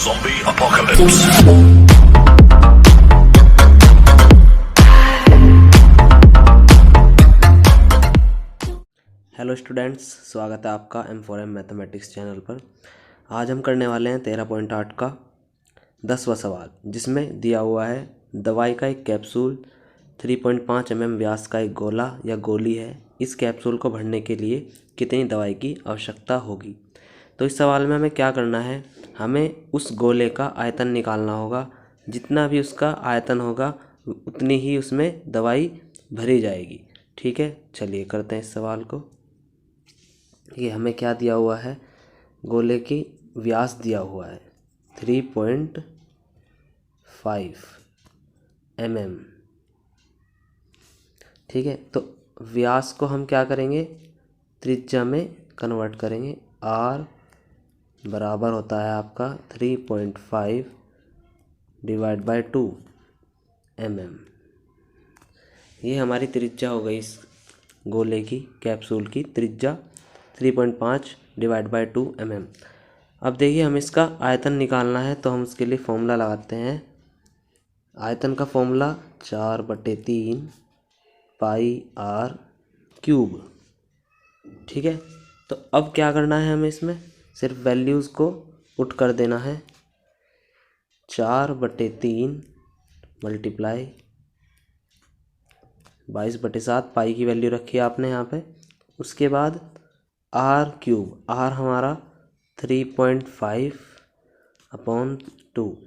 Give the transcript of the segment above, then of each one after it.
Zombie apocalypse. Hello students, स्वागत है आपका M4M मैथमेटिक्स चैनल पर। आज हम करने वाले हैं 13.8 का 10वां सवाल, जिसमें दिया हुआ है दवाई का एक कैप्सूल 3.5 mm व्यास का एक गोला या गोली है। इस कैप्सूल को भरने के लिए कितनी दवाई की आवश्यकता होगी। तो इस सवाल में हमें क्या करना है, हमें उस गोले का आयतन निकालना होगा। जितना भी उसका आयतन होगा उतनी ही उसमें दवाई भरी जाएगी। ठीक है, चलिए करते हैं इस सवाल को। ये हमें क्या दिया हुआ है, गोले की व्यास दिया हुआ है 3.5 mm। ठीक है, तो व्यास को हम क्या करेंगे, त्रिज्या में कन्वर्ट करेंगे। r बराबर होता है आपका 3.5 डिवाइड बाय 2 mm। ये हमारी त्रिज्या हो गई इस गोले की, कैप्सूल की त्रिज्या 3.5 डिवाइड बाय 2 mm। अब देखिए, हम इसका आयतन निकालना है, तो हम उसके लिए फॉर्मूला लगाते हैं। आयतन का फॉर्मूला 4/3 पाई r क्यूब। ठीक है, तो अब क्या करना है, हमें इसमें सिर्फ वैल्यूज़ को पुट कर देना है। 4/3 मल्टीप्लाई 22/7, पाई की वैल्यू रखी है आपने यहाँ पे। उसके बाद r क्यूब, r हमारा 3.5/2।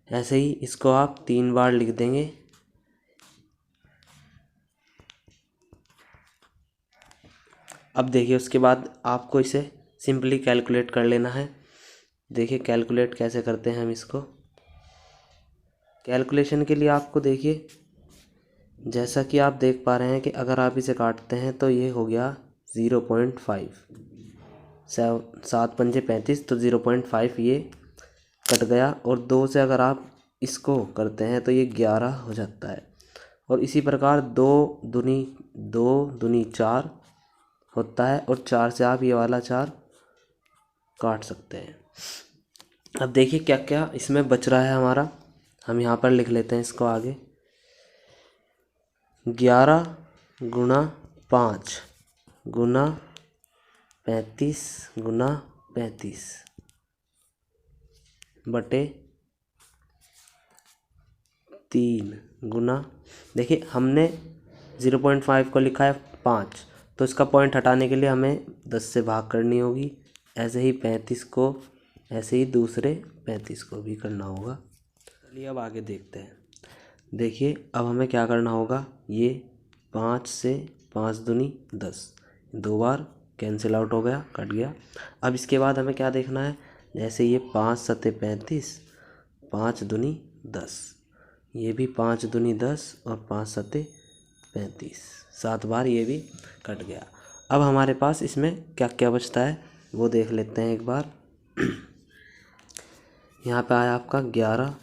ऐसे ही इसको आप 3 बार लिख देंगे। अब देखिए, उसके बाद आपको इसे सिंपली कैलकुलेट कर लेना है। देखिए कैलकुलेट कैसे करते हैं हम इसको। कैलकुलेशन के लिए आपको देखिए, जैसा कि आप देख पा रहे हैं कि अगर आप इसे काटते हैं तो ये हो गया 0.5। 7 पंजे 35, तो 0.5 ये कट गया। और 2 से अगर आप इसको करते हैं तो ये 11 हो जाता है। और इसी प्रकार 2 दूनी 4 होता है, और 4 से आप ये वाला 4 काट सकते हैं। अब देखिए क्या क्या इसमें बच रहा है हमारा, हम यहाँ पर लिख लेते हैं इसको आगे। 11 गुणा 5 गुणा 35 गुणा 35 बटे 3 गुना, देखिए हमने 0.5 को लिखा है 5, तो इसका पॉइंट हटाने के लिए हमें 10 से भाग करनी होगी। ऐसे ही 35 को, ऐसे ही दूसरे 35 को भी करना होगा। चलिए अब आगे देखते हैं। देखिए अब हमें क्या करना होगा, ये 5 से 5 दूनी 10, 2 बार कैंसिल आउट हो गया, कट गया। अब इसके बाद हमें क्या देखना है, जैसे ये 5 सते 35, 5 दूनी 10, ये भी 5 दूनी 10 और 5 सते 35, 7 बार ये भी कट गया। अब हमारे पास इसमें क्या क्या बचता है वो देख लेते हैं एक बार। यहाँ पे आया आपका 11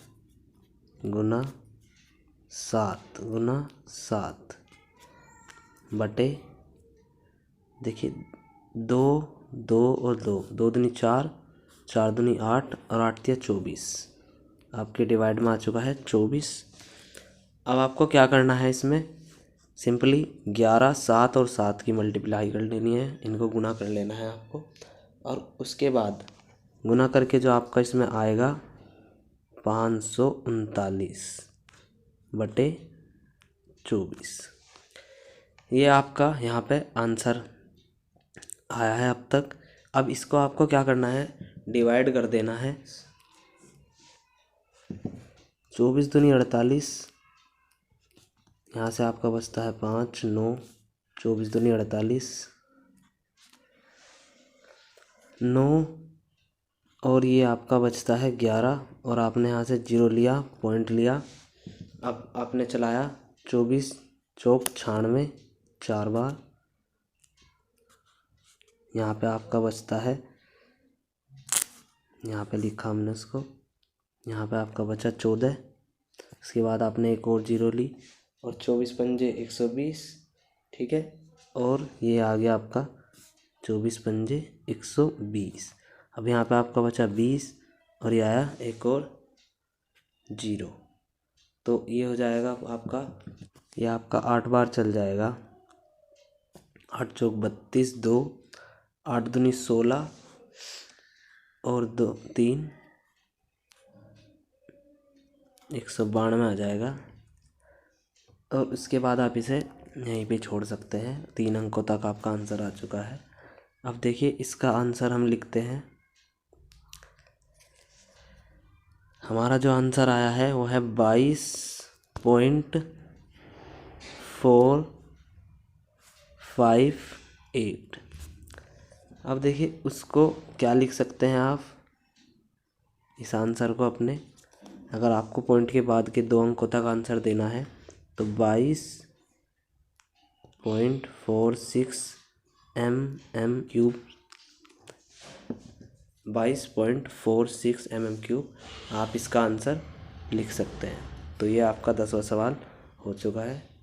गुना 7 गुना 7 बटे, देखिए 2 2 और 2, 2 दूनी 4, 4 दूनी 8 और 8 तिया 24, आपके डिवाइड में आ चुका है 24। अब आपको क्या करना है, इसमें सिंपली 11, 7 और 7 की मल्टीप्लाई कर लेनी है, इनको गुना कर लेना है आपको। और उसके बाद गुना करके जो आपका इसमें आएगा 539 बटे 24, ये आपका यहाँ पे आंसर आया है अब तक। अब इसको आपको क्या करना है, डिवाइड कर देना है। 24 दूनी 48, यहाँ से आपका बचता है 5, 9, 24 दूनी 48, 9 और ये आपका बचता है 11, और आपने यहाँ से 0 लिया, पॉइंट लिया। अब आपने चलाया 24 चौक 96 4 बार, यहाँ पे आपका बचता है, यहाँ पे लिखा हमने उसको, यहाँ पे आपका बचा 14। इसके बाद आपने एक और 0 ली, और 24 पंजे 120। ठीक है, और ये आ गया आपका 24 पंजे 120। अब यहाँ पे आपका बचा 20 और ये आया एक और 0। तो ये हो जाएगा आपका, ये आपका 8 बार चल जाएगा। 8 चौक 32, 2 8 दूनी 16 और 2 3 192 आ जाएगा। और उसके बाद आप इसे यहीं पे छोड़ सकते हैं। 3 अंकों तक आपका आंसर आ चुका है। अब देखिए इसका आंसर हम लिखते हैं। हमारा जो आंसर आया है वो है 22.458। अब देखिए उसको क्या लिख सकते हैं आप इस आंसर को अपने, अगर आपको पॉइंट के बाद के 2 अंकों तक आंसर देना है तो 22.46 mm³ 22.46 mm³ आप इसका आंसर लिख सकते हैं। तो ये आपका 10वां सवाल हो चुका है।